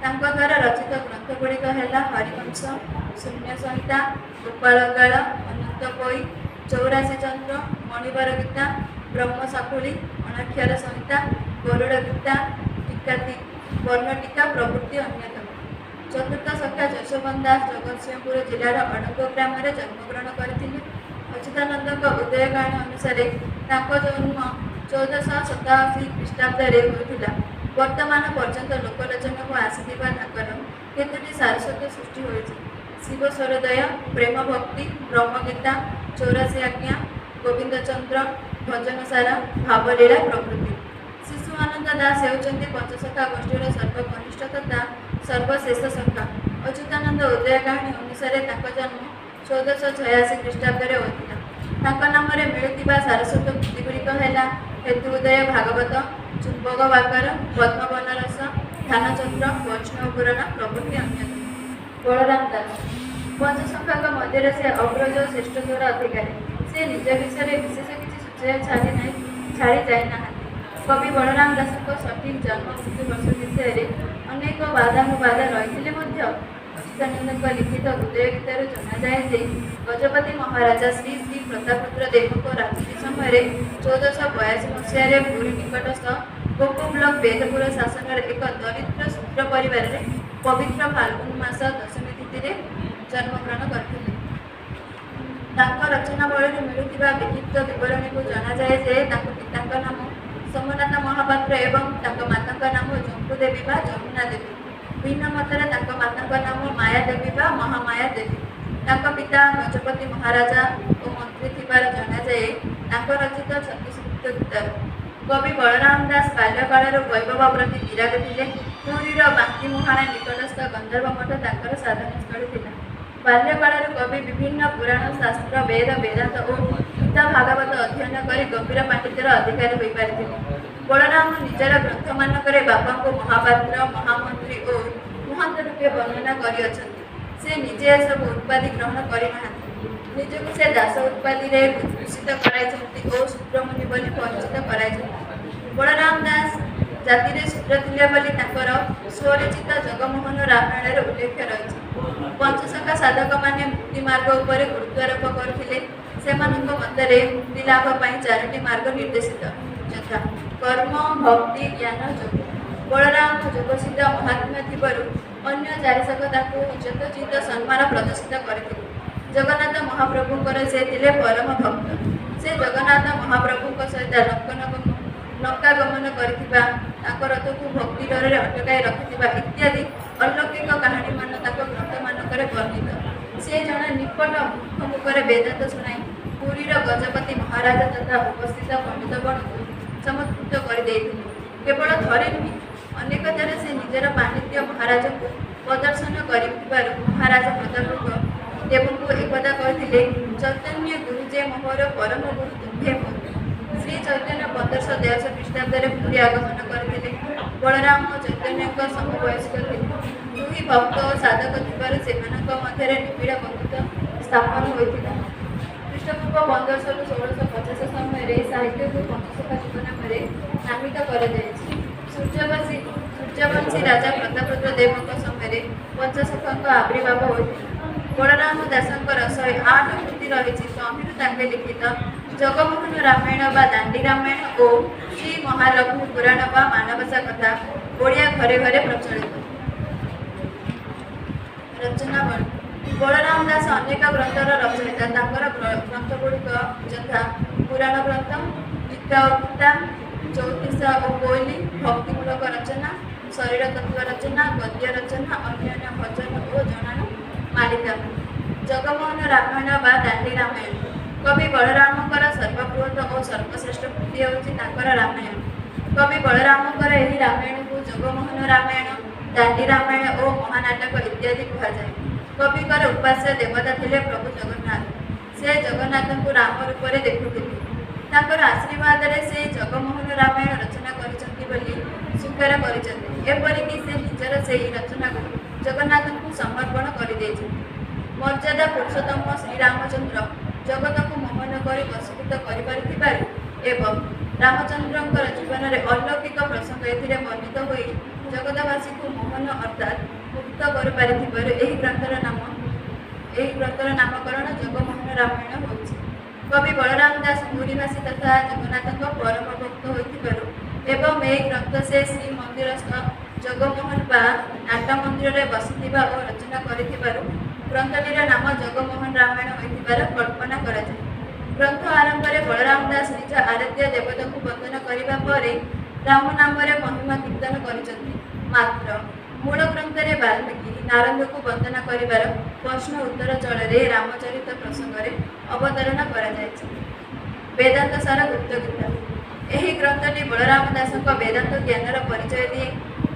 द्वारा रचित ग्रंथगुड़िक है हरिवंश, शून्य संहिता, गोपालगाल, अनंतपोई, 84 चंद्र, मणिवर गीता, ब्रह्मशाकुली, अनाक्षर संहिता, गरुड़ गीता, वर्णटिका प्रभृति अन्यतम। चतुर्थ सखा यशोबन दास जगतसिंहपुर जिलार अड़ंग ग्राम जन्मग्रहण करते। अच्युतानंद उदय काहानी अनुसार जन्म 1487 ख्रीष्टाब्द होता। वर्तमान पर्यंत लोकलोचन को आसीथिबा केतोटी सारस्वत सृष्टि होइछि। शिव स्वरोदय, प्रेम भक्ति, ब्रह्मगीता, 84 आज्ञा, गोविंद चंद्र, भजनसारा, भावलीला प्रभृति। शिशु आनंद दास हेउचंती पंचसखा गोष्ठीर सर्वकनिष्ठ तथा सर्वशेष सखा। अच्युतानंद उदय काहानी अनुसार जन्म 1486 ख्रीष्टाब्द होता। नाम मिलुवा सारस्वत कृतिगुड़िक है हेतु उदय भागवत, चुंबक वाकर, पद्मवनरस, ध्यानचंद्र, वैष्णव पुराण प्रभृति अन्यतम। बलराम दास पंचसखा मध्य से अग्रज और श्रेष्ठत्वर अधिकारी। से निज विषय विशेष किसी सूचना छाड़ी जाना। कवि बलराम दास सठिक जन्म मृत्यु वर्ष विषय अनेक बाधानुबाधा रही। अच्युतानंद लिखित उदय गीतार जनाए जे गजपति महाराजा श्री श्री प्रतापरुद्र देव राजनीति समय 1482 मसीह पुरी निकटस्थ गोपो ब्लक बेदपुर शासन एक दरिद्र शूद्र परिवार पवित्र फाल्गुन मास दशमी तिथि जन्मग्रहण करते। रचनावली मिलुवा विक्षिप्त विवरणी को जनाए जे पिता नाम सोमनाथ महापात्र एवं माता नाम जम्बूदेवी बा जमुना देवी। भिन्न मतरे माता नाम माया देवी बा महामाया देवी। पिता गजपति महाराजा और मंत्री थिबार जनाए। रचित 36 गीतार कवि बलराम दास बाल्यकाल वैभव प्रति विराग थे। पुरीर बांकी मुहाणा निकटस्थ गंधर्व मठ तांकर साधनस्थली थिला। बाल्यकाल कवि विभिन्न पुराण शास्त्र वेद वेदांत और गीता भागवत अध्ययन कर गंभीर पांडित्यर अधिकारी हो पारि। बलराम निजर ग्रंथ मानक बापा को महापात्र, महामंत्री और महंत रूपे वर्णना कर। से निजे सब उपाधि ग्रहण करना। निजक से दास उपाधि भूषित कराई और शूद्रमुनि बोली परिचित कराई। बलराम दास जाति शूद्र थे स्वरचित जगमोहन रामायण उल्लेख रही। पंचसखा साधक माने मुक्ति मार्ग उपर गुरुत्वारोप करते। मत मुक्ति लाभ पाई 4टी मार्ग निर्देशित यथा कर्म, भक्ति, ज्ञान, योग। बलराम जोगसिद्ध महात्मा थिबारु अन्य 4 सखा यथोचित सम्मान प्रदर्शित करते। जगन्नाथ महाप्रभुंकर से थिले परम भक्त। से जगन्नाथ महाप्रभु सहित नौकागमन करथिबा, रथ को भक्ति डर अटकाई रखिथिबा इत्यादि अलौकिक कहानी मान ग्रंथ मानक वर्णित। से जड़े निपट मुखमुखर वेदांत शुणाई पुरीर गजपति महाराजा तथा उपस्थित पंडितगण को चमत्कृत कर। केवल थरे नुहे अनेक थर से निजर पांडित्य महाराज को प्रदर्शन कर। महाराज प्रताप देव को एकदा कहते चैतन्य गुरुजे मोहर परम गुरु तुम्भे मोर। श्री चैतन्य 1583 ख्रीष्टाब्द पुरी आगमन करते। बलराम और चैतन्य समवयस्क थे। दुई भक्त और साधक मध्य निबिड़ बंधुत्व स्थापन होता। ख्रीष्टपूर्व 1500 ରୁ 1650 समय साहित्य को पंचसखा युग नाम नामित कर। सूर्यवंशी राजा प्रतापरुद्र देव समय पंचसखा आविर्भाव होता। बलराम दासंकर 108 कृति रही। तहिं लिखित जगमोहन रामायण बा दांडी रामायण और श्री महालक्ष्मी पुराण बा मानवसा कथा ओडिया घरे घरे प्रचलित। रचनावली बलराम दास अनेक ग्रंथर रचयिता। ग्रंथगुड़िक यथा पुराण ग्रंथ, गीता और गीता, 34 और कोयली, भक्तिमूलक रचना, शरीर तत्व रचना, गद्य रचना, अन्य भजन और जनाण मालिका। जगमोहन रामायण बा दांडी रामायण कवि बलरामकर सर्वबृहत और सर्वश्रेष्ठ कृति होची रामायण। कवि बलरामकर यही रामायण को जगमोहन रामायण, दांडी रामायण और महानाटक इत्यादि कहुए। कविकर उपास्य देवता थे प्रभु जगन्नाथ। से जगन्नाथ को राम रूप में देखुते। आशीर्वाद से जगमोहन रामायण रचना कर स्वीकार करपरिक से निजर से रचना को जगन्नाथ को समर्पण कर। मर्यादा पुरुषोत्तम श्रीरामचंद्र जगत को मोहन कर वशीभूत कर रामचंद्र जीवन में अलौकिक प्रसंग ए वर्णित हो जगतवासी को मोहन अर्थात ଗୁପ୍ତ କରିପାରିଥିବାରୁ ଏହି ଗ୍ରନ୍ଥର ନାମକରଣ ଜଗମୋହନ ରାମାୟଣ ହୋଇଛି। କବି ବଳରାମ ଦାସ ପୁରୀବାସୀ ତଥା ଜଗନ୍ନାଥଙ୍କ ପରମ ଭକ୍ତ ହୋଇଥିବାରୁ ଏବଂ ଏହି ଗ୍ରନ୍ଥ ସେ ଶ୍ରୀମନ୍ଦିରସ୍ଥ ଜଗମୋହନ ବା ନାଟ ମନ୍ଦିରରେ ବସିଥିବା ଓ ରଚନା କରିଥିବାରୁ ଗ୍ରନ୍ଥଟିର ନାମ ଜଗମୋହନ ରାମାୟଣ ହୋଇଥିବାର କଳ୍ପନା କରାଯାଏ। ଗ୍ରନ୍ଥ ଆରମ୍ଭରେ ବଳରାମ ଦାସ ନିଜ ଆରାଧ୍ୟ ଦେବତାଙ୍କୁ ବନ୍ଦନା କରିବା ପରେ ରାମ ନାମରେ ମହିମା କୀର୍ତ୍ତନ କରିଛନ୍ତି। ମାତ୍ର ମୂଳ ଗ୍ରନ୍ଥରେ ବାଲ୍ମୀକି ନାରଦଙ୍କୁ ବନ୍ଦନା କରିବାର ପ୍ରଶ୍ନ ଉତ୍ତର ଚଳରେ ରାମଚରିତ ପ୍ରସଙ୍ଗରେ ଅବତାରଣ କରାଯାଇଛି। ବେଦାନ୍ତ ସାର ଗୁପ୍ତ ଗୀତା। ଏହି ଗ୍ରନ୍ଥଟି ବଳରାମ ଦାସଙ୍କ ବେଦାନ୍ତ ଜ୍ଞାନର ପରିଚୟ ଦିଏ।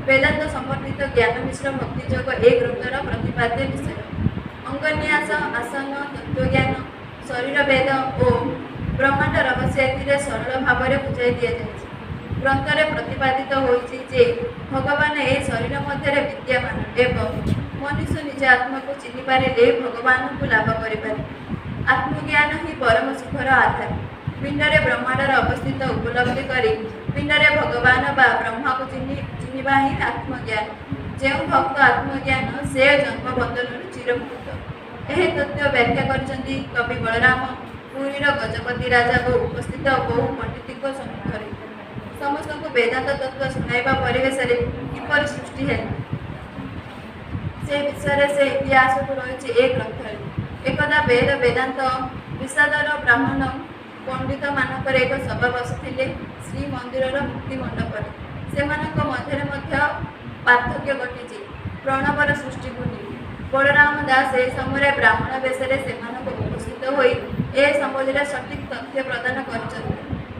ବେଦାନ୍ତ ସମର୍ଥିତ ଜ୍ଞାନ ମିଶ୍ର ଭକ୍ତି ଯୋଗ ଏ ଗ୍ରନ୍ଥର ପ୍ରତିପାଦ୍ୟ ବିଷୟ। ଅଙ୍ଗନ୍ୟାସ, ଆସନ, ତତ୍ତ୍ୱଜ୍ଞାନ, ଶରୀର ଭେଦ ଓ ବ୍ରହ୍ମାଣ୍ଡ ରହସ୍ୟ ଏଥିରେ ସରଳ ଭାବରେ ବୁଝାଇ ଦିଆଯାଇଛି। ଗ୍ରନ୍ଥରେ ପ୍ରତିପାଦିତ ହୋଇଛି ଯେ ଭଗବାନ ଏହି ଶରୀର ମଧ୍ୟରେ ବିଦ୍ୟମାନ ଏବଂ ମନୁଷ୍ୟ ନିଜ ଆତ୍ମାକୁ ଚିହ୍ନି ପାରିଲେ ଭଗବାନଙ୍କୁ ଲାଭ କରିପାରେ। ଆତ୍ମଜ୍ଞାନ ହିଁ ପରମ ସୁଖର ଆଧାର। ପିଣ୍ଡରେ ବ୍ରହ୍ମାଣ୍ଡର ଅବସ୍ଥିତ ଉପଲବ୍ଧି କରି ପିଣ୍ଡରେ ଭଗବାନ ବା ବ୍ରହ୍ମାକୁ ଚିହ୍ନିବା ହିଁ ଆତ୍ମଜ୍ଞାନ। ଯେଉଁ ଭକ୍ତ ଆତ୍ମଜ୍ଞାନ ସେ ଜନ୍ମ ବନ୍ଧନରୁ ଚିରମୁକ୍ତ। ଏହି ତତ୍ତ୍ୱ ବ୍ୟାଖ୍ୟା କରିଛନ୍ତି କବି ବଳରାମ ପୁରୀର ଗଜପତି ରାଜା ଓ ଉପସ୍ଥିତ ବହୁ ପଣ୍ଡିତଙ୍କ ସମ୍ମୁଖରେ। ସମସ୍ତଙ୍କୁ ବେଦାନ୍ତ ତତ୍ତ୍ୱ ଶୁଣାଇବା ପରିବେଶରେ କିପରି ସୃଷ୍ଟି ହେଲା ସେ ବିଷୟରେ ସେ ଇତିହାସକୁ ରହିଛି ଏ ଗ୍ରନ୍ଥରେ। ଏକଦା ବେଦାନ୍ତ ବିଷାଦର ବ୍ରାହ୍ମଣ ପଣ୍ଡିତମାନଙ୍କର ଏକ ସଭା ବସିଥିଲେ ଶ୍ରୀମନ୍ଦିରର ମୁକ୍ତି ମଣ୍ଡପରେ। ସେମାନଙ୍କ ମଧ୍ୟରେ ମଧ୍ୟ ପାର୍ଥକ୍ୟ ଘଟିଛି ପ୍ରଣବର ସୃଷ୍ଟିକୁ ନେଇ। ବଳରାମ ଦାସ ଏହି ସମୟରେ ବ୍ରାହ୍ମଣ ବେଶରେ ସେମାନଙ୍କୁ ଉପସ୍ଥିତ ହୋଇ ଏ ସମ୍ବନ୍ଧରେ ସଠିକ୍ ତଥ୍ୟ ପ୍ରଦାନ କରିଛନ୍ତି।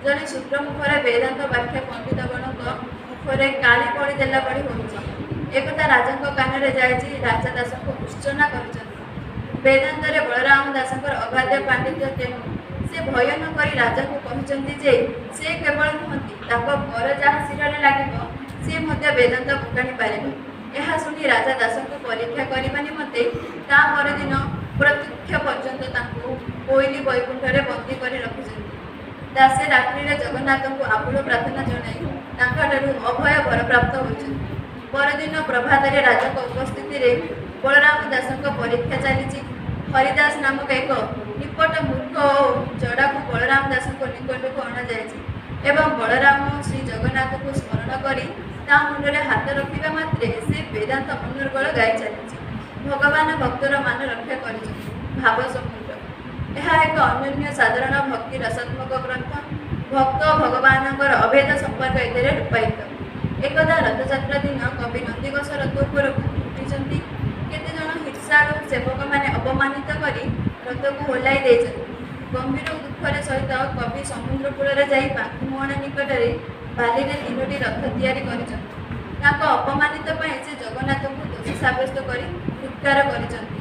ଜଣେ ଶୁକ୍ରମୁଖରେ ବେଦାନ୍ତ ବାକ୍ୟ ପଣ୍ଡିତଗଣଙ୍କ ମୁଖରେ କାଳି ପଡ଼ିଦେଲା ଭଳି ହୋଇଛି। ଏକଥା ରାଜାଙ୍କ କାନରେ ଯାଇଛି। ରାଜା ଦାସଙ୍କୁ ଉତ୍ସନା କରିଛନ୍ତି। ବେଦାନ୍ତରେ ବଳରାମ ଦାସଙ୍କର ଅଗାଧ ପାଣ୍ଡିତ୍ୟ, ତେଣୁ ସେ ଭୟ ନ କରି ରାଜାଙ୍କୁ କହିଛନ୍ତି ଯେ ସେ କେବଳ ନୁହନ୍ତି, ତାଙ୍କ ଘର ଯାହା ଶିରରେ ଲାଗିବ ସେ ମଧ୍ୟ ବେଦାନ୍ତ ପକାଣି ପାରିବ। ଏହା ଶୁଣି ରାଜା ଦାସଙ୍କୁ ପରୀକ୍ଷା କରିବା ନିମନ୍ତେ ତା ପରଦିନ ପ୍ରତ୍ୟକ୍ଷ ପର୍ଯ୍ୟନ୍ତ ତାଙ୍କୁ କୋଇଲି ବୈକୁଣ୍ଠରେ ବନ୍ଦୀ କରି ରଖିଛନ୍ତି। ଦାସେ ରାତ୍ରିରେ ଜଗନ୍ନାଥଙ୍କୁ ଆକୁଳ ପ୍ରାର୍ଥନା ଜଣାଇ ତାଙ୍କଠାରୁ ଅଭୟ ବରପ୍ରାପ୍ତ ହୋଇଛନ୍ତି। ପରଦିନ ପ୍ରଭାତରେ ରାଜାଙ୍କ ଉପସ୍ଥିତିରେ ବଳରାମ ଦାସଙ୍କ ପରୀକ୍ଷା ଚାଲିଛି। ହରିଦାସ ନାମକ ଏକ ନିପଟ ମୂର୍ଖ ଓ ଜଡ଼ାକୁ ବଳରାମ ଦାସଙ୍କ ନିକଟକୁ ଅଣାଯାଇଛି ଏବଂ ବଳରାମ ଶ୍ରୀ ଜଗନ୍ନାଥଙ୍କୁ ସ୍ମରଣ କରି ତା ମୁଣ୍ଡରେ ହାତ ରଖିବା ମାତ୍ରେ ସେ ବେଦାନ୍ତ ଅନର୍ଗଳ ଗାଇ ଚାଲିଛି। ଭଗବାନ ଭକ୍ତର ମାନ ରକ୍ଷା କରିଛନ୍ତି। ଭାବ ସମୁଦ୍ର। ଏହା ଏକ ଅନନ୍ୟ ସାଧାରଣ ଭକ୍ତି ରସାତ୍ମକ ଗ୍ରନ୍ଥ। ଭକ୍ତ ଭଗବାନଙ୍କର ଅଭେଦ ସମ୍ପର୍କ ଏଥିରେ ରୂପାୟିତ। ଏକଦା ରଥଯାତ୍ରା ଦିନ କବି ନନ୍ଦିଘୋଷ ରଥ ଉପରକୁ ଉଠିଛନ୍ତି। କେତେଜଣ ହିର୍ଷାଳୁ ସେବକମାନେ ଅପମାନିତ କରି ରଥକୁ ଓହ୍ଲାଇ ଦେଇଛନ୍ତି। ଗମ୍ଭୀର ଦୁଃଖରେ ସହିତ କବି ସମୁଦ୍ର କୂଳରେ ଯାଇ ପାଖିମୁହାଣ ନିକଟରେ ବାଲିରେ 3ଟି ରଥ ତିଆରି କରିଛନ୍ତି। ତାଙ୍କ ଅପମାନିତ ପାଇଁ ସେ ଜଗନ୍ନାଥଙ୍କୁ ଦୋଷୀ ସାବ୍ୟସ୍ତ କରି ଧିକ୍କାର କରିଛନ୍ତି।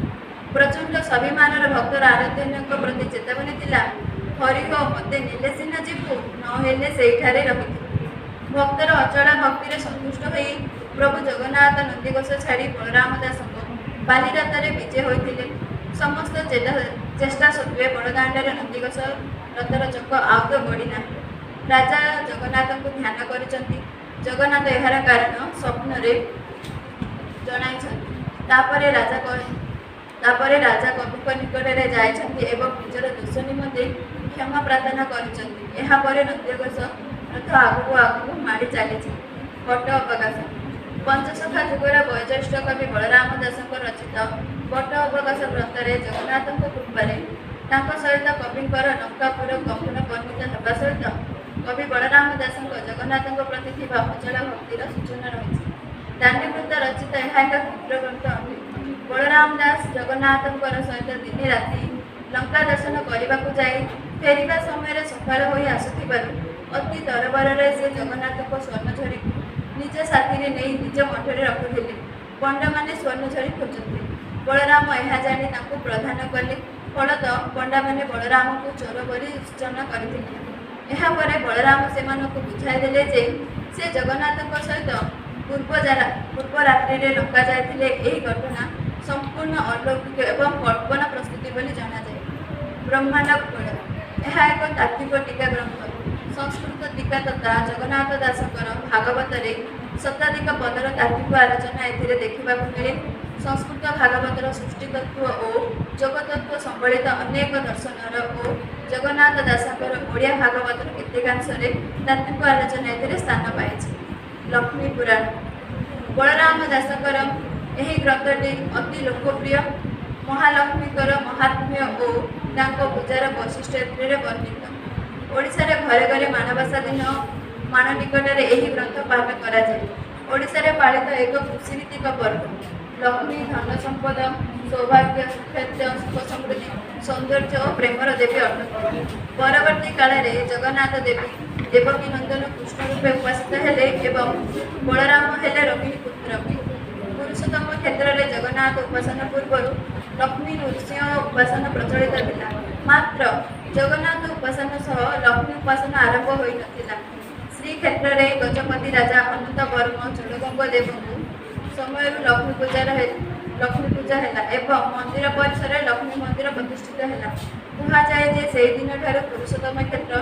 ପ୍ରଚଣ୍ଡ ସ୍ୱାଭିମାନର ଭକ୍ତର ଆରାଧ୍ୟଙ୍କ ପ୍ରତି ଚେତାବନୀ ଥିଲା, ହରିହ ମୋତେ ନେଲେ ସିନା ଯିବୁ, ନ ହେଲେ ସେଇଠାରେ ରହିଥିବୁ। ଭକ୍ତର ଅଚଳ ଭକ୍ତିରେ ସନ୍ତୁଷ୍ଟ ହୋଇ ପ୍ରଭୁ ଜଗନ୍ନାଥ ନନ୍ଦିଘୋଷ ଛାଡ଼ି ବଳରାମ ଦାସଙ୍କ ବାଲିରଥରେ ବିଜେ ହୋଇଥିଲେ। ସମସ୍ତ ଚେଷ୍ଟା ସତ୍ତ୍ୱେ ବଡ଼ଦାଣ୍ଡରେ ନନ୍ଦିଘୋଷ ରଥର ଚକ ଆଉ ତ ଗଡ଼ିନାହିଁ। ରାଜା ଜଗନ୍ନାଥଙ୍କୁ ଧ୍ୟାନ କରିଛନ୍ତି। ଜଗନ୍ନାଥ ଏହାର କାରଣ ସ୍ୱପ୍ନରେ ଜଣାଇଛନ୍ତି। ତାପରେ ରାଜା କବିଙ୍କ ନିକଟରେ ଯାଇଛନ୍ତି ଏବଂ ନିଜର ଦୋଷ ନିମନ୍ତେ କ୍ଷମା ପ୍ରାର୍ଥନା କରିଛନ୍ତି। ଏହାପରେ ନନ୍ଦିଘୋଷ ରଥ ଆଗକୁ ମାଡ଼ି ଚାଲିଛି। ବଟ ଅବକାଶ। ପଞ୍ଚସଖା ଯୁଗର ବୟୋଜ୍ୟେଷ୍ଠ କବି ବଳରାମ ଦାସଙ୍କ ରଚିତ ବଟ ଅବକାଶ ଗ୍ରନ୍ଥରେ ଜଗନ୍ନାଥଙ୍କ କୃପାରେ ତାଙ୍କ ସହିତ କବିଙ୍କର ଲଙ୍କାପୁର ଗମନ ବର୍ଣ୍ଣିତ ହେବା ସହିତ କବି ବଳରାମ ଦାସଙ୍କ ଜଗନ୍ନାଥଙ୍କ ପ୍ରତି ଥିବା ଅଚଳ ଭକ୍ତିର ସୂଚନା ରହିଛି। ଦାଣ୍ଡିବୃତ୍ତ ରଚିତ ଏହା ଏକ କ୍ଷୁଦ୍ର ଗ୍ରନ୍ଥ ଅଟେ। ବଳରାମ ଦାସ ଜଗନ୍ନାଥଙ୍କର ସହିତ ଦିନେ ରାତି ଲଙ୍କା ଦର୍ଶନ କରିବାକୁ ଯାଇ ଫେରିବା ସମୟରେ ସକାଳ ହୋଇ ଆସୁଥିବାରୁ ଅତି ତରବରରେ ସେ ଜଗନ୍ନାଥଙ୍କ ସ୍ୱର୍ଣ୍ଣଝଡ଼ିକୁ ନିଜ ସାଥିରେ ନେଇ ନିଜ ମଠରେ ରଖିଥିଲେ। ପଣ୍ଡାମାନେ ସ୍ୱର୍ଣ୍ଣଝଡ଼ି ଖୋଜନ୍ତି। ବଳରାମ ଏହା ଜାଣି ତାଙ୍କୁ ପ୍ରଦାନ କଲେ। ଫଳତଃ ପଣ୍ଡାମାନେ ବଳରାମଙ୍କୁ ଚୋର ବୋଲି ସୂଚନା କରିଥିଲେ। ଏହାପରେ ବଳରାମ ସେମାନଙ୍କୁ ବୁଝାଇ ଦେଲେ ଯେ ସେ ଜଗନ୍ନାଥଙ୍କ ସହିତ ପୂର୍ବ ରାତ୍ରିରେ ଲଙ୍କା ଯାଇଥିଲେ। ଏହି ଘଟଣା ସମ୍ପୂର୍ଣ୍ଣ ଅଲୌକିକ ଏବଂ କଳ୍ପନା ପ୍ରସ୍ତୁତି ବୋଲି ଜଣାଯାଏ। ବ୍ରହ୍ମାଣ୍ଡ ଖୋଳ। ଏହା ଏକ ତାତ୍ତ୍ୱିକ ଟୀକା ଗ୍ରନ୍ଥ। ସଂସ୍କୃତ ଟୀକା ତଥା ଜଗନ୍ନାଥ ଦାସଙ୍କର ଭାଗବତରେ ଶତାଧିକ ପଦର ତାତ୍ତ୍ୱିକ ଆଲୋଚନା ଏଥିରେ ଦେଖିବାକୁ ମିଳେ। ସଂସ୍କୃତ ଭାଗବତର ସୃଷ୍ଟିତତ୍ତ୍ୱ ଓ ଯୋଗତତ୍ତ୍ୱ ସମ୍ବଳିତ ଅନେକ ଦର୍ଶନର ଓ ଜଗନ୍ନାଥ ଦାସଙ୍କର ଓଡ଼ିଆ ଭାଗବତର କେତେକାଂଶରେ ତାତ୍ତ୍ୱିକ ଆଲୋଚନା ଏଥିରେ ସ୍ଥାନ ପାଇଛି। ଲକ୍ଷ୍ମୀ ପୁରାଣ ବଳରାମ ଦାସଙ୍କର ଏହି ଗ୍ରନ୍ଥଟି ଅତି ଲୋକପ୍ରିୟ। ମହାଲକ୍ଷ୍ମୀଙ୍କର ମହାତ୍ମ୍ୟ ଓ ତାଙ୍କ ପୂଜାର ବୈଶିଷ୍ଟ୍ୟ ଏଥିରେ ବର୍ଣ୍ଣିତ। ଓଡ଼ିଶାରେ ଘରେ ଘରେ ମାଣବସା ଦିନ ମାଣ ନିକଟରେ ଏହି ଗ୍ରନ୍ଥ ପାଠ କରାଯାଏ। ଓଡ଼ିଶାରେ ପାଳିତ ଏକ କୃଷିଭିତ୍ତିକ ପର୍ବ। ଲକ୍ଷ୍ମୀ ଧନ ସମ୍ପଦ, ସୌଭାଗ୍ୟ, ସୁଖ୍ୟାତ, ସୁଖ ସମୃଦ୍ଧି, ସୌନ୍ଦର୍ଯ୍ୟ ଓ ପ୍ରେମର ଦେବୀ ଅଟନ୍ତି। ପରବର୍ତ୍ତୀ କାଳରେ ଜଗନ୍ନାଥ ଦେବୀ ଦେବକୀ ନନ୍ଦନ କୃଷ୍ଣ ରୂପେ ଉପାସିତ ହେଲେ ଏବଂ ବଳରାମ ହେଲେ ରୋହିଣୀ ପୁତ୍ର। ପୁରୁଷୋତ୍ତମ କ୍ଷେତ୍ରରେ ଜଗନ୍ନାଥ ଉପାସନା ପୂର୍ବରୁ ଲକ୍ଷ୍ମୀ ନୃସିଂହ ଉପାସନା ପ୍ରଚଳିତ ଥିଲା। ମାତ୍ର ଜଗନ୍ନାଥ ଉପାସନା ସହ ଲକ୍ଷ୍ମୀ ଉପାସନା ଆରମ୍ଭ ହୋଇନଥିଲା। ଶ୍ରୀକ୍ଷେତ୍ରରେ ଗଜପତି ରାଜା ଅନନ୍ତ ବର୍ମ ଚୋଡ଼ଗଙ୍ଗ ଦେବଙ୍କୁ ସମୟରୁ ଲକ୍ଷ୍ମୀ ପୂଜା ହେଲା ଏବଂ ମନ୍ଦିର ପରିସରରେ ଲକ୍ଷ୍ମୀ ମନ୍ଦିର ପ୍ରତିଷ୍ଠିତ ହେଲା। କୁହାଯାଏ ଯେ ସେହିଦିନ ଠାରୁ ପୁରୁଷୋତ୍ତମ କ୍ଷେତ୍ର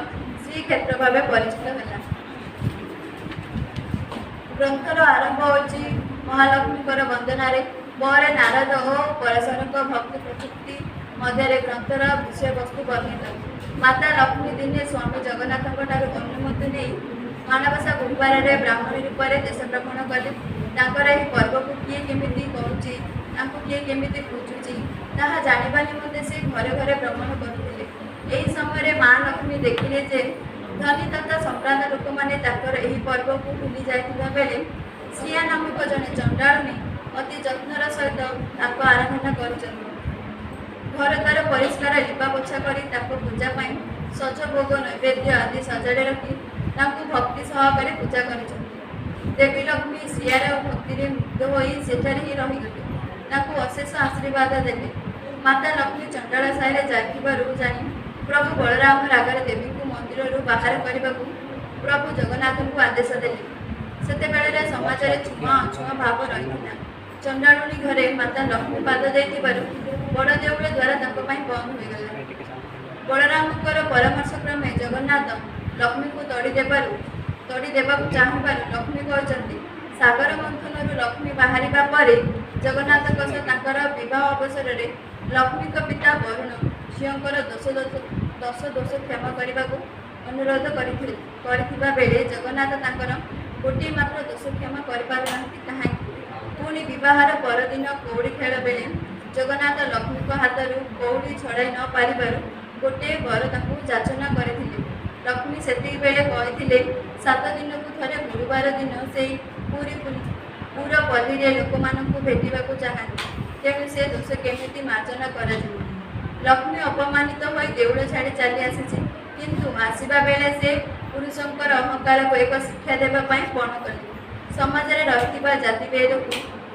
ଶ୍ରୀକ୍ଷେତ୍ର ଭାବେ ପରିଚିତ ହେଲା। ଗ୍ରନ୍ଥର ଆରମ୍ଭ ହେଉଛି ମହାଲକ୍ଷ୍ମୀଙ୍କର ବନ୍ଦନାରେ। ପରେ ନାରଦ ଓ ପରାଶରଙ୍କ ଭକ୍ତି ପ୍ରଯୁକ୍ତି ମଧ୍ୟରେ ଗ୍ରନ୍ଥର ବିଷୟବସ୍ତୁ ବର୍ଣ୍ଣିତ। ମାତା ଲକ୍ଷ୍ମୀ ଦିନେ ସ୍ୱାମୀ ଜଗନ୍ନାଥଙ୍କ ଠାରୁ ଅନୁମତି ନେଇ ମାଣବସା ଗୁରୁବାରରେ ବ୍ରାହ୍ମଣୀ ରୂପରେ ଦେଶ ଭ୍ରମଣ କଲେ। ତାଙ୍କର ଏହି ପର୍ବକୁ କିଏ କେମିତି କରୁଛି, ତାଙ୍କୁ କିଏ କେମିତି ପୂଜୁଛି ତାହା ଜାଣିବା ନିମନ୍ତେ ସେ ଘରେ ଘରେ ଭ୍ରମଣ କରୁଥିଲେ। ଏହି ସମୟରେ ମା ଲକ୍ଷ୍ମୀ ଦେଖିଲେ ଯେ ଧନୀ ତଥା ସମ୍ଭ୍ରାନ୍ତ ଲୋକମାନେ ତାଙ୍କର ଏହି ପର୍ବକୁ ଭୁଲି ଯାଇଥିବା ବେଳେ ଶ୍ରିୟା ନାମକ ଜଣେ ଚଣ୍ଡାଳୁଣୀ ଅତି ଯତ୍ନର ସହିତ ତାଙ୍କ ଆରାଧନା କରୁଛନ୍ତି। ଘର ଦ୍ୱାର ପରିଷ୍କାର ଲିପା ପୋଛା କରି ତାଙ୍କ ପୂଜା ପାଇଁ ସଜ ଭୋଗ ନୈବେଦ୍ୟ ଆଦି ସଜାଡ଼ି ରଖି ତାଙ୍କୁ ଭକ୍ତି ସହକାରେ ପୂଜା କରିଛନ୍ତି। ଦେବୀ ଲକ୍ଷ୍ମୀ ଶ୍ରିୟାର ଭକ୍ତିରେ ମୁଗ୍ଧ ହୋଇ ସେଠାରେ ହିଁ ରହିଗଲେ। ତାଙ୍କୁ ଅଶେଷ ଆଶୀର୍ବାଦ ଦେଲେ। ମାତା ଲକ୍ଷ୍ମୀ ଚଣ୍ଡାଳ ସାହିରେ ଯାଇଥିବାରୁ ଜାଣି ପ୍ରଭୁ ବଳରାମ ରାଗରେ ଦେବୀଙ୍କୁ ମନ୍ଦିରରୁ ବାହାର କରିବାକୁ ପ୍ରଭୁ ଜଗନ୍ନାଥଙ୍କୁ ଆଦେଶ ଦେଲେ। ସେତେବେଳେ ସମାଜରେ ଛୁଆଁ ଅଛୁଆଁ ଭାବ ରହିଥିଲା। ଚଣ୍ଡାଳୁଣୀ ଘରେ ମାତା ଲକ୍ଷ୍ମୀ ପାଦ ଦେଇଥିବାରୁ ବଡ଼ ଦେଉଳ ଦ୍ୱାର ତାଙ୍କ ପାଇଁ ବନ୍ଦ ହୋଇଗଲା। ବଳରାମଙ୍କର ପରାମର୍ଶ କ୍ରମେ ଜଗନ୍ନାଥ ଲକ୍ଷ୍ମୀଙ୍କୁ ତଡ଼ି ଦେବାକୁ ଚାହିଁବାରୁ ଲକ୍ଷ୍ମୀ କହିଛନ୍ତି ସାଗର ମନ୍ଥନରୁ ଲକ୍ଷ୍ମୀ ବାହାରିବା ପରେ ଜଗନ୍ନାଥଙ୍କ ସହ ତାଙ୍କର ବିବାହ ଅବସରରେ ଲକ୍ଷ୍ମୀଙ୍କ ପିତା ବରୁଣ ଝିଅଙ୍କର ଦୋଷ କ୍ଷମା କରିବାକୁ ଅନୁରୋଧ କରିଥିବା ବେଳେ ଜଗନ୍ନାଥ ତାଙ୍କର ଗୋଟିଏ ମାତ୍ର ଦୋଷ କ୍ଷମା କରିପାରୁନାହାନ୍ତି କାହିଁକି? ପୁଣି ବିବାହର ପରଦିନ କଉଡ଼ି ଖେଳ ବେଳେ ଜଗନ୍ନାଥ ଲକ୍ଷ୍ମୀଙ୍କ ହାତରୁ କଉଡ଼ି ଛଡ଼ାଇ ନ ପାରିବାରୁ ଗୋଟିଏ ବର ତାଙ୍କୁ ଯାଚନା କରିଥିଲେ। ଲକ୍ଷ୍ମୀ ସେତିକିବେଳେ କହିଥିଲେ 7 ଦିନକୁ ଥରେ ଗୁରୁବାର ଦିନ ସେଇ ପୁର ପଲ୍ଲୀରେ ଲୋକମାନଙ୍କୁ ଭେଟିବାକୁ ଚାହାନ୍ତି। ତେଣୁ ସେ ଦୋଷ କେମିତି ମାର୍ଜନା କରାଯିବ? ଲକ୍ଷ୍ମୀ ଅପମାନିତ ହୋଇ ଦେଉଳ ଛାଡ଼ି ଚାଲି ଆସିଛି, କିନ୍ତୁ ଆସିବା ବେଳେ ସେ ପୁରୁଷଙ୍କର ଅହଙ୍କାରକୁ ଏକ ଶିକ୍ଷା ଦେବା ପାଇଁ ପଣ କଲେ। ସମାଜରେ ରହିଥିବା ଜାତିଭେଦକୁ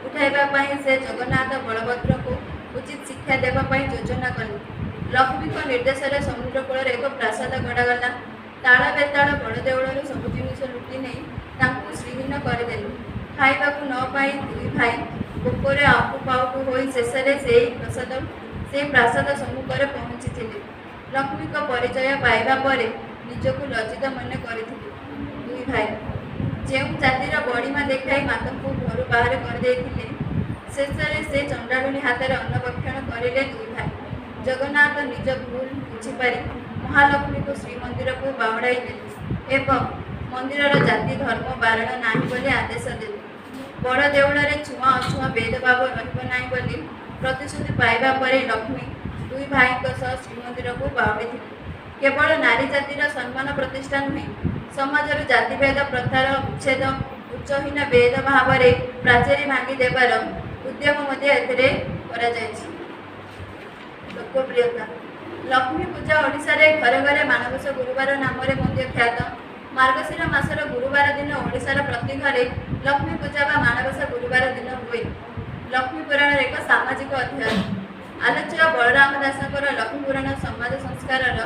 ଉଠାଇବା ପାଇଁ ସେ ଜଗନ୍ନାଥ ବଳଭଦ୍ରଙ୍କୁ ଉଚିତ ଶିକ୍ଷା ଦେବା ପାଇଁ ଯୋଜନା କଲେ। ଲକ୍ଷ୍ମୀଙ୍କ ନିର୍ଦ୍ଦେଶରେ ସମୁଦ୍ର କୂଳରେ ଏକ ପ୍ରାସାଦ ଗଢ଼ାଗଲା। ତାଳ ବେତାଳ ବଡ଼ ଦେଉଳରୁ ସବୁ ଜିନିଷ ଲୁଟି ନେଇ ତାଙ୍କୁ ଶ୍ରୀହୀନ କରିଦେଲେ। ଖାଇବାକୁ ନ ପାଇ ଦୁଇ ଭାଇ ଭୋକରେ ଆଉଟୁ ହୋଇ ଶେଷରେ ସେହି ପ୍ରାସାଦ ସମ୍ମୁଖରେ ପହଞ୍ଚିଥିଲେ। ଲକ୍ଷ୍ମୀଙ୍କ ପରିଚୟ ପାଇବା ପରେ ନିଜକୁ ଲଜ୍ଜିତ ମନେ କରିଥିଲେ। ଦୁଇ ଭାଇ ଯେଉଁ ଜାତିର ବଡ଼ିମା ଦେଖାଇ ମାତାଙ୍କୁ ଘରୁ ବାହାର କରିଦେଇଥିଲେ, ଶେଷରେ ସେ ଚଣ୍ଡାଳୁଣୀ ହାତରେ ଅନ୍ନଭକ୍ଷଣ କରିଲେ ଦୁଇ ଭାଇ। ଜଗନ୍ନାଥ ନିଜ ଭୁଲ ବୁଝିପାରି ମହାଲକ୍ଷ୍ମୀଙ୍କୁ ଶ୍ରୀମନ୍ଦିରକୁ ବାହୁଡ଼ାଇ ଦେଲେ ଏବଂ ମନ୍ଦିରର ଜାତି ଧର୍ମ ବାରଣ ନାହିଁ ବୋଲି ଆଦେଶ ଦେଲେ। ବଡ଼ ଦେଉଳରେ ଛୁଆଁ ଅଛୁଆଁ ଭେଦଭାବ ରହିବ ନାହିଁ ବୋଲି ପ୍ରତିଶ୍ରୁତି ପାଇବା ପରେ ଲକ୍ଷ୍ମୀ ଦୁଇ ଭାଇଙ୍କ ସହ ଶ୍ରୀମନ୍ଦିରକୁ ବାହୁଡ଼ିଥିଲେ। କେବଳ ନାରୀ ଜାତିର ସମ୍ମାନ ପ୍ରତିଷ୍ଠା ନୁହେଁ, ସମାଜରୁ ଜାତିଭେଦ ପ୍ରଥାର ଉଚ୍ଛେଦ, ଉଚ୍ଚହୀନ ଭେଦ ଭାବରେ ପ୍ରାଚୀର ଭାଙ୍ଗି ଦେବାର ଉଦ୍ୟମ ମଧ୍ୟ ଏଥିରେ କରାଯାଇଛି। ଲୋକପ୍ରିୟତା ଲକ୍ଷ୍ମୀ ପୂଜା ଓଡ଼ିଶାରେ ଘରେ ଘରେ ମାଣବସା ଗୁରୁବାର ନାମରେ ମଧ୍ୟ ଖ୍ୟାତ। ମାର୍ଗଶିର ମାସର ଗୁରୁବାର ଦିନ ଓଡ଼ିଶାର ପ୍ରତି ଘରେ ଲକ୍ଷ୍ମୀ ପୂଜା ବା ମାଣବସା ଗୁରୁବାର ଦିନ ହୁଏ। ଲକ୍ଷ୍ମୀ ପୁରାଣର ଏକ ସାମାଜିକ ଅଧ୍ୟାୟ। ଆଲୋଚ୍ୟ ବଳରାମ ଦାସଙ୍କର ଲକ୍ଷ୍ମୀ ପୁରାଣ ସମାଜ ସଂସ୍କାରର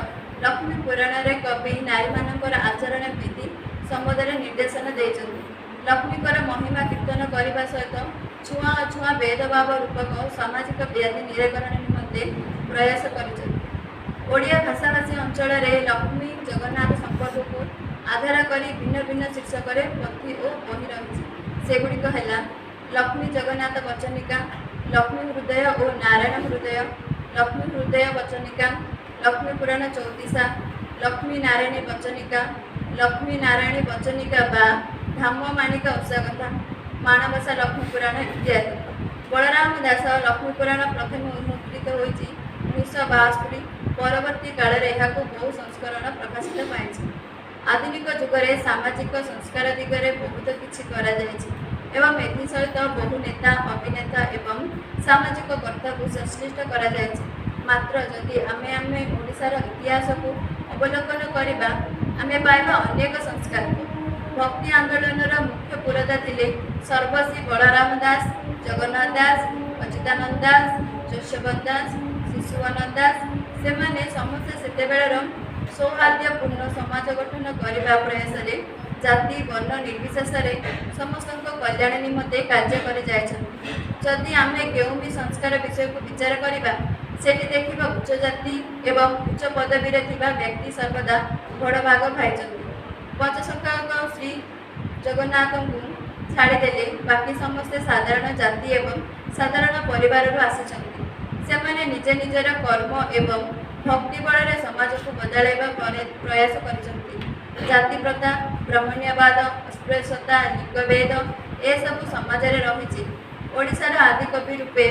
ଲକ୍ଷ୍ମୀ ପୁରାଣରେ କବି ନାରୀମାନଙ୍କର ଆଚରଣ ବିଧି ସମ୍ବନ୍ଧରେ ନିର୍ଦ୍ଦେଶନା ଦେଇଛନ୍ତି। ଲକ୍ଷ୍ମୀଙ୍କର ମହିମା କୀର୍ତ୍ତନ କରିବା ସହିତ ଛୁଆଁ ଅଛୁଆଁ ଭେଦଭାବ ରୂପକ ସାମାଜିକ ବ୍ୟାଧି ନିରାକରଣ ନିମନ୍ତେ ପ୍ରୟାସ କରିଛନ୍ତି। ଓଡ଼ିଆ ଭାଷାଭାଷୀ ଅଞ୍ଚଳରେ ଲକ୍ଷ୍ମୀ ଜଗନ୍ନାଥ ସମ୍ପର୍କକୁ ଆଧାର କରି ଭିନ୍ନ ଭିନ୍ନ ଶୀର୍ଷକରେ ପୋଥି ଓ ବହି ରହିଛି। ସେଗୁଡ଼ିକ ହେଲା ଲକ୍ଷ୍ମୀ ଜଗନ୍ନାଥ ବଚନିକା, लक्ष्मी हृदय और नारायण हृदय, लक्ष्मी हृदय वचनिका, लक्ष्मी पुराण 34, लक्ष्मी नारायणी वचनिका, लक्ष्मी नारायणी वचनिका बा धाम माणिका उषाकथा, माणबसा लक्ष्मी पुराण इत्यादि। बलराम दास लक्ष्मी पुराण प्रथम उन्मोचित होइछि 1972। परवर्ती काल में यह बहु संस्करण प्रकाशित पाई। आधुनिक जुगरे सामाजिक संस्कार दिगरे बहुत किछि करा जायछि एवं एसहित बहु नेता अभिनेता एवं सामाजिक कर्ता को संश्लिष्ट करा जायछि। मात्र जदि आमे ओडिशार इतिहास को अवलोकन करिबा आमे पाइबा अनेक संस्कार। भक्ति आंदोलनर मुख्य पुरोधा थिले सर्वश्री बलराम दास, जगन्नाथ दास, अच्युतानंद दास, जशोबंत दास, शिशुआनंद दास। सेमाने समस्ते सेतेबेଳର सौहार्दपूर्ण समाज गठन करने प्रयास जाति वर्ण निर्विशेष समस्त कल्याण निमंते कार्य कर जदि आम केउ भी संस्कार विषय को विचार करवा सेठी देखा उच्च जाति एवं उच्च पदवी व्यक्ति सर्वदा बड़ भाग पाई। पंचसंख्यक श्री जगन्नाथ को छाड़देले बाकी समस्ते साधारण जाति एवं साधारण परिवार आसी सेमाने निज निजर कर्म एवं भक्ति बल समाज को बदलैवा प्रयास कर जाति प्रथा ब्राह्मण्यवाद अस्पृश्यता लिंगभेद ए सब समाज में रही। ओडिशार आदि कवि रूपे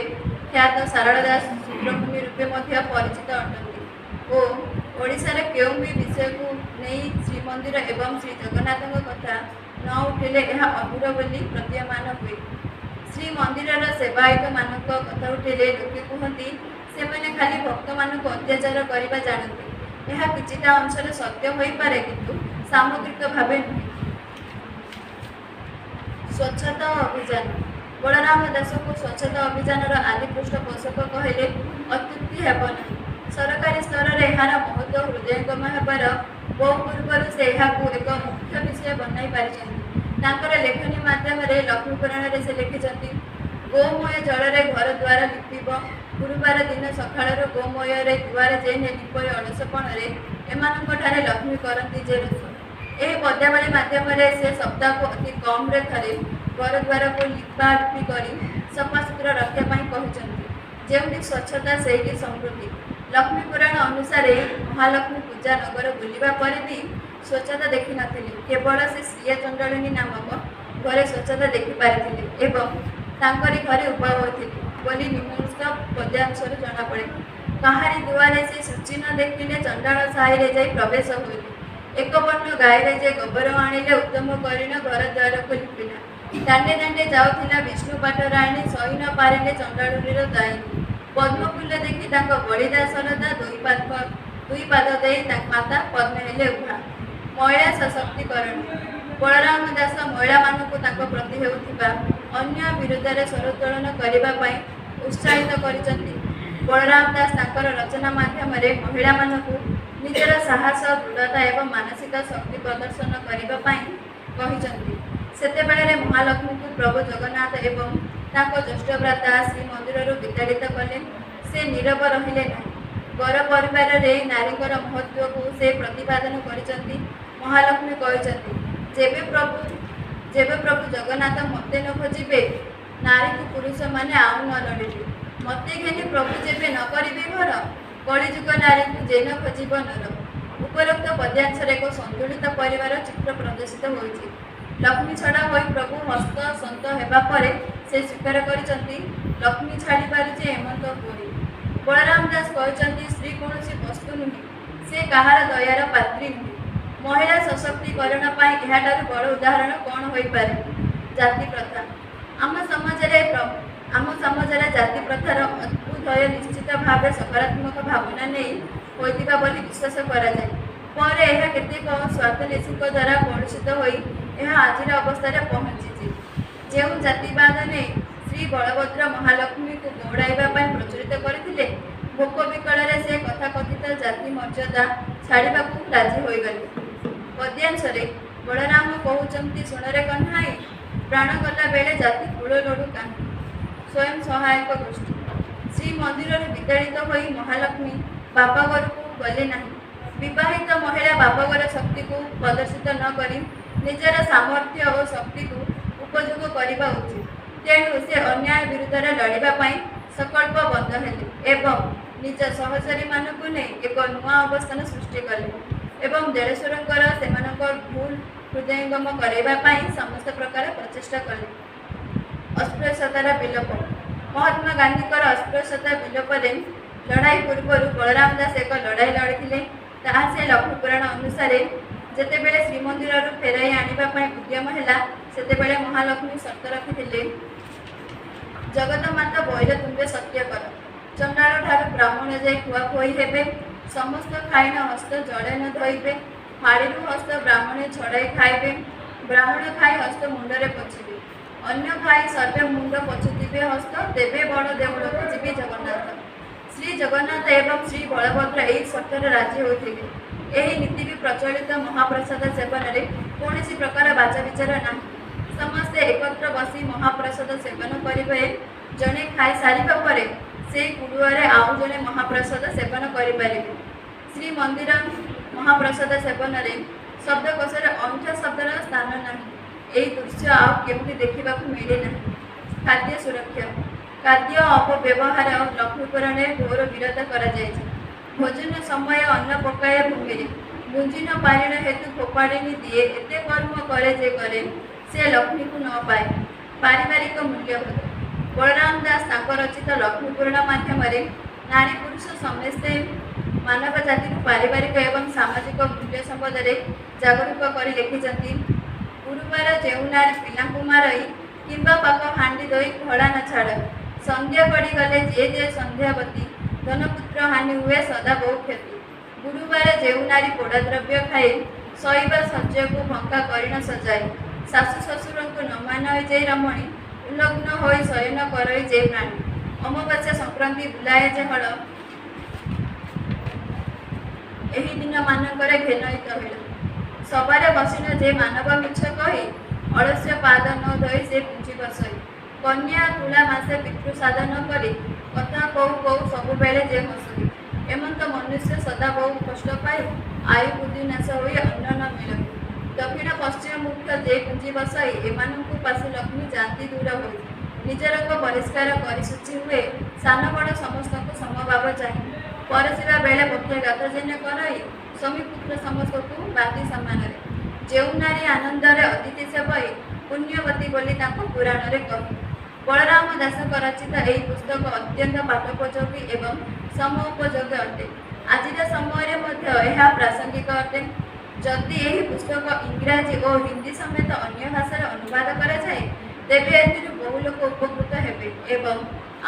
ख्यात सारला दास सुब्रमण्य रूपे परिचित अटंती और ओडिशार केउ भी विषय को नहीं श्रीमंदिर एवं श्री जगन्नाथ कथा न उठिले यह अधूर बोली प्रतीयमान हुए। श्रीमंदिर सेवायत मान कथा उठिले लोके कहती से मैंने खाली भक्त मान अत्याचार करने जानते। यह किछिटा अंशर सत्य हो पारे किंतु सामग्रिक भाव नुहे। स्वच्छता अभियान बलराम दास को स्वच्छता अभियान आदि पृष्ठपोषक कहले अत्युक्ति हेब नहीं। सरकारी स्तर में यार महत्व हृदयंगम होबार बहु पूर्व से एक मुख्य विषय बनाई पार। लेखनी मध्यम लक्ष्मी पुराण से लिखिं गोमय जल घर द्वार लिपिब गुरुवार दिन सकाळ गोमय दुआर जेने लिपय अलसपण एमानठारे लक्ष्मी करती जे रोष। यह पद्यावली मध्यम से सप्ताह को अति कम थे घर द्वार को लिपालिपि कर सफासुतरा रखापी कहते। जो स्वच्छता से समृद्धि। लक्ष्मी पुराण अनुसार महालक्ष्मी पूजा नगर बुलवा पर भी स्वच्छता देखी नी केवल से श्रिया चंडलिनी नामक घरे स्वच्छता देखिपारी घरे उभा होती बोली निम्नलिखित पद्यांशर जनापड़े। कहारी दुआरे से सूची न देखिले चंडाल साहि जाई प्रवेश होइले। एक वर्ण गाईरे जे गोबर आनिले उत्तम करिन घर द्वार को लिपिला। दांडे दांडे जाउथिला विष्णु पाटराणी सही न पारिले चंडालुरीर दाई। पद्मफुल देखि तांको बलिदा सरदा दुई पाद दे माता पद्म हेले उभा। महिला सशक्तिकरण बलराम दास महिला मानक प्रति होता अन्य विरुद्ध स्वरोत्तोलन करने उत्साहित करिसेंति। बलराम दास रचना माध्यम महिला मानक निजर साहस दृढ़ता एवं मानसिक शक्ति प्रदर्शन करने सेतेबेले महालक्ष्मी को प्रभु जगन्नाथ एवं ज्येष्ठ भ्राता श्रीमंदिर विताड़ित कले। से नीरव रहिले नहीं। गर परिवार में नारी महत्व को से प्रतिपादन करिसेंति। महालक्ष्मी कहते जेबे प्रभु जगन्नाथ मते न खोजे नारी को पुरुष माने आउ न लड़े मते घेनी प्रभु जेबे न करिबे घर कलिजुग नारी को जे न खोजिब नर। उपरोक्त पद्यांश एक संतुलित परिवार चित्र प्रदर्शित होइछि। लक्ष्मी छड़ा होई प्रभु हस्त सत हेबा परे से स्वीकार करिसेंति लक्ष्मी छाड़ी पारिछे हेमंत पुरी। बलराम दास कहते स्त्री कौन वस्तु नुहे से कहार दयार पात्री नुहे। महिला सशक्तिकरण यह बड़ उदाहरण कौन हो पारे। जाति प्रथा आम समाज जाति प्रथार अभ्युदय निश्चित भाव सकारात्मक भावना नहीं होता बोली विश्वास कराए। पर यह केतेक स्वार्थन्वेषी द्वारा कलुषित हो आज अवस्था पहुँची। जो जातिवाद ने श्री बलभद्र महालक्ष्मी को दौड़ाइबा प्रचलित करते भोक विकल से कथाकथित जाति मर्यादा छाड़ा राजी होगले। पद्यांश बलराम कहते शुणरे कन्हाई प्राण गला बेले जाति कूल लड़ू कहीं स्वयं सहायक गोष्ठी। श्रीमंदिर विताड़ित हो महालक्ष्मी बापाघर को गले ना। विवाहित महिला बापाघर शक्ति को प्रदर्शित न करी निजर सामर्थ्य और शक्ति को उपयोग करने उचित। ତେଣୁ ସେ ଅନ୍ୟାୟ ବିରୁଦ୍ଧରେ ଲଢ଼ିବା ପାଇଁ ସଂକଳ୍ପବଦ୍ଧ ହେଲେ ଏବଂ ନିଜ ସହଚରୀମାନଙ୍କୁ ନେଇ ଏକ ନୂଆ ଅବସ୍ଥାନ ସୃଷ୍ଟି କଲେ ଏବଂ ଦେଢ଼ଶୁରଙ୍କର ସେମାନଙ୍କ ଭୁଲ ହୃଦୟଙ୍ଗମ କରାଇବା ପାଇଁ ସମସ୍ତ ପ୍ରକାର ପ୍ରଚେଷ୍ଟା କଲେ। ଅସ୍ପୃଶ୍ୟତାର ବିଲୋପ। ମହାତ୍ମା ଗାନ୍ଧୀଙ୍କର ଅସ୍ପୃଶ୍ୟତା ବିଲୋପରେ ଲଢ଼ାଇ ପୂର୍ବରୁ ବଳରାମ ଦାସ ଏକ ଲଢ଼ାଇ ଲଢ଼ିଥିଲେ। ତାହା ସେ ଲକ୍ଷ୍ମୀ ପୁରାଣ ଅନୁସାରେ ଯେତେବେଳେ ଶ୍ରୀମନ୍ଦିରରୁ ଫେରାଇ ଆଣିବା ପାଇଁ ଉଦ୍ୟମ ହେଲା, ସେତେବେଳେ ମହାଲକ୍ଷ୍ମୀ ସର୍ତ୍ତ ରଖିଥିଲେ, ଜଗତ ମାତା ବୈର ତୁମ୍ଭେ ସତ୍ୟ କର, ଚଣ୍ଡାଳ ଠାରୁ ବ୍ରାହ୍ମଣ ଯାଇ ଖୁଆଖୋଇ ହେବେ, ସମସ୍ତ ଖାଇନ ହସ୍ତ ଜଳେ ନ ଧୋଇବେ, ଥାଳିରୁ ହସ୍ତ ବ୍ରାହ୍ମଣେ ଛଡ଼ାଇ ଖାଇବେ, ବ୍ରାହ୍ମଣ ଖାଇ ହସ୍ତ ମୁଣ୍ଡରେ ପୋଛିବେ, ଅନ୍ୟ ଖାଇ ସର୍ବେ ମୁଣ୍ଡ ପୋଛୁଥିବେ ହସ୍ତ, ତେବେ ବଡ଼ ଦେଉଳକୁ ଯିବେ ଜଗନ୍ନାଥ। ଶ୍ରୀ ଜଗନ୍ନାଥ ଏବଂ ଶ୍ରୀ ବଳଭଦ୍ର ଏହି ସର୍ତ୍ତରେ ରାଜି ହୋଇଥିଲେ। ଏହି ନୀତି ବି ପ୍ରଚଳିତ। ମହାପ୍ରସାଦ ସେବନରେ କୌଣସି ପ୍ରକାର ବାଚବିଚାର ନାହିଁ। ସମସ୍ତେ ଏକତ୍ର ବସି ମହାପ୍ରସାଦ ସେବନ କରିବେ। ଜଣେ ଖାଇସାରିବା ପରେ ସେହି କୁଡ଼ୁଆରେ ଆଉ ଜଣେ ମହାପ୍ରସାଦ ସେବନ କରିପାରିବେ। ଶ୍ରୀମନ୍ଦିର ମହାପ୍ରସାଦ ସେବନରେ ଶବ୍ଦକୋଷରେ ଅଇଁଠା ଶବ୍ଦର ସ୍ଥାନ ନାହିଁ। ଏହି ଦୃଶ୍ୟ ଆଉ କେଉଁଠି ଦେଖିବାକୁ ମିଳେ ନାହିଁ। ଖାଦ୍ୟ ସୁରକ୍ଷା। ଖାଦ୍ୟ ଅପବ୍ୟବହାର ଲକ୍ଷ୍ମୀ ପୁରାଣରେ ଘୋର ବିରୋଧ କରାଯାଇଛି। ଭୋଜନ ସମୟ ଅନ୍ନ ପକାଏ ଭୂମିରେ, ଗୁଞ୍ଜି ନ ପାରିଣ ହେତୁ ଫୋପାଡ଼ିନି ଦିଏ, ଏତେ କର୍ମ କରେ ଯେ କରେ, ସେ ଲକ୍ଷ୍ମୀକୁ ନ ପାଏ। ପାରିବାରିକ ମୂଲ୍ୟବୋଧ। ବଳରାମ ଦାସ ତାଙ୍କ ରଚିତ ଲକ୍ଷ୍ମୀ ପୁରାଣ ମାଧ୍ୟମରେ ନାରୀ ପୁରୁଷ ସମସ୍ତେ ମାନବ ଜାତିକୁ ପାରିବାରିକ ଏବଂ ସାମାଜିକ ମୂଲ୍ୟ ସମ୍ବନ୍ଧରେ ଜାଗରୁକ କରି ଲେଖିଛନ୍ତି। ଗୁରୁବାର ଯେଉଁ ନାରୀ ପିଲାଙ୍କୁ ମାରଇ କିମ୍ବା ପାପ ହାଣ୍ଡି ଦଇ ଘୋଡ଼ା ନ ଛାଡ଼, ସନ୍ଧ୍ୟା ଗଡ଼ିଗଲେ ଯେ ଯେ ସନ୍ଧ୍ୟାବତୀ, ଧନପୁତ୍ର ହାନି ହୁଏ ସଦା ବହୁ କ୍ଷତି। ଗୁରୁବାର ଯେଉଁ ନାରୀ ପୋଡ଼ା ଦ୍ରବ୍ୟ ଖାଏ, ଶୋଇବା ଶଯ୍ୟାକୁ ଭଙ୍କା କରି ନ ସଜାଏ, ଶାଶୁ ଶ୍ୱଶୁରଙ୍କୁ ନ ମାନଇ ଯେ ରମଣୀ, ଉଲଗ୍ନ ହୋଇ ଶୟନ କରଇ ଯେ ପ୍ରାଣୀ, ଅମାବାସ୍ୟା ସଂକ୍ରାନ୍ତି ବୁଲାଏ ଯେ ହଳ, ଏହି ଦିନ ମାନଙ୍କରେ ଘେନଇ ତହିଳ। ସବାରେ ବସିନ ଯେ ମାନବ ମିଛ କହି, ଅଳସ୍ୟ ପାଦ ନ ଧୋଇ ସେ ପୁଞ୍ଜି ବସଇ, କନ୍ୟା ତୁଳା ମାସେ ପିତୃ ସାଧନ କରି, କଥା କହୁ କହୁ ସବୁବେଳେ ଯେ ହସଇ, ଏମନ୍ତ ମନୁଷ୍ୟ ସଦା ବହୁ କଷ୍ଟ ପାଇ, ଆୟୁ ବୁଦ୍ଧି ନାଶ ହୋଇ ଅନ୍ନ ନ ମିଳଇ, ଦକ୍ଷିଣ ପଶ୍ଚିମ ମୁଖ୍ୟ ଯେ ପୁଞ୍ଜି ବସାଇ, ଏମାନଙ୍କୁ ପାଶୁ ଲକ୍ଷ୍ମୀ ଯାନ୍ତି ଦୂର ହୋଇ, ନିଜ ରଙ୍ଗ ପରିଷ୍କାର କରି ଶୁଚି ହୁଏ, ସାନ ବଡ଼ ସମସ୍ତଙ୍କୁ ସମଭାବ ଚାହିଁ, ପରସିବା ବେଳେ ପକ୍ଷଘାତ ଯେନେ କରଇ, ସ୍ୱାମୀ ପୁତ୍ର ସମସ୍ତଙ୍କୁ ବାନ୍ଧି ସମାନରେ, ଯେଉଁ ନାରୀ ଆନନ୍ଦରେ ଅତିଥି ସେବଇ, ପୁଣ୍ୟବତୀ ବୋଲି ତାଙ୍କୁ ପୁରାଣରେ କହି। ବଳରାମ ଦାସଙ୍କ ରଚିତ ଏହି ପୁସ୍ତକ ଅତ୍ୟନ୍ତ ପାଠୋପଯୋଗୀ ଏବଂ ସମୋପଯୋଗୀ ଅଟେ। ଆଜିର ସମୟରେ ମଧ୍ୟ ଏହା ପ୍ରାସଙ୍ଗିକ ଅଟେ। ଯଦି ଏହି ପୁସ୍ତକ ଇଂରାଜୀ ଓ ହିନ୍ଦୀ ସମେତ ଅନ୍ୟ ଭାଷାରେ ଅନୁବାଦ କରାଯାଏ, ତେବେ ଏଥିରୁ ବହୁ ଲୋକ ଉପକୃତ ହେବେ ଏବଂ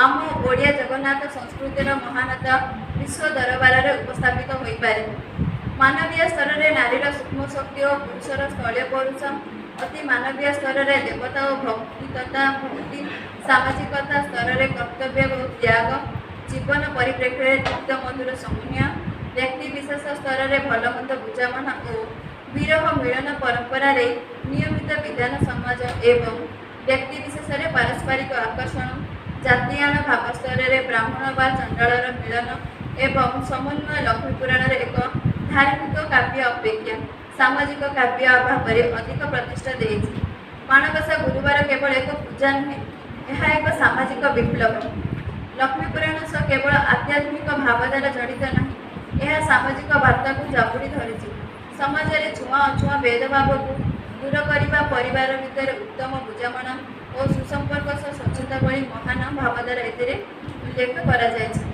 ଆମ ଓଡ଼ିଆ ଜଗନ୍ନାଥ ସଂସ୍କୃତିର ମହାନତା ବିଶ୍ୱ ଦରବାରରେ ଉପସ୍ଥାପିତ ହୋଇପାରିବ। ମାନବୀୟ ସ୍ତରରେ ନାରୀର ସୂକ୍ଷ୍ମ ଶକ୍ତି ଓ ପୁରୁଷର ସ୍ଥଳୀୟ ପୌରୁଷ, ଅତି ମାନବୀୟ ସ୍ତରରେ ଦେବତା ଓ ଭକ୍ତି ତଥା ଭକ୍ତି, ସାମାଜିକତା ସ୍ତରରେ କର୍ତ୍ତବ୍ୟ ଓ ତ୍ୟାଗ, ଜୀବନ ପରିପ୍ରେକ୍ଷୀରେ ତୃପ୍ତ ମଧୁର ସମନ୍ୱୟ, ବ୍ୟକ୍ତିବିଶେଷ ସ୍ତରରେ ଭଲମନ୍ଦ ବୁଝାମଣା ଓ ବିରହ ମିଳନ ପରମ୍ପରାରେ ନିୟମିତ ବିଧାନ ସମାଜ ଏବଂ ବ୍ୟକ୍ତିବିଶେଷରେ ପାରସ୍ପରିକ ଆକର୍ଷଣ, ଜାତିଆଣ ଭାବ ସ୍ତରରେ ବ୍ରାହ୍ମଣ ବା ଚଣ୍ଡାଳର ମିଳନ ଏବଂ ସମନ୍ୱୟ ଲକ୍ଷ୍ମୀ ପୁରାଣରେ ଏକ ଧାର୍ମିକ କାବ୍ୟ ଅପେକ୍ଷା ସାମାଜିକ କାବ୍ୟ ଭାବରେ ଅଧିକ ପ୍ରତିଷ୍ଠା ଦେଇଛି। ମାଣବସା ଗୁରୁବାର କେବଳ ଏକ ପୂଜା ନୁହେଁ, ଏହା ଏକ ସାମାଜିକ ବିପ୍ଳବ। ଲକ୍ଷ୍ମୀ ପୁରାଣ ସହ କେବଳ ଆଧ୍ୟାତ୍ମିକ ଭାବଧାରା ଜଡ଼ିତ ନାହିଁ, ଏହା ସାମାଜିକ ବାର୍ତ୍ତାକୁ ଜାବୁଡ଼ି ଧରିଛି। ସମାଜରେ ଛୁଆଁ ଅଛୁଆଁ ଭେଦଭାବକୁ ଦୂର କରିବା, ପରିବାର ଭିତରେ ଉତ୍ତମ ବୁଝାମଣା ଓ ସୁସମ୍ପର୍କ ସହ ସ୍ୱଚ୍ଛତା ଭଳି ମହାନ ଭାବଧାରା ଏଥିରେ ଉଲ୍ଲେଖ କରାଯାଇଛି।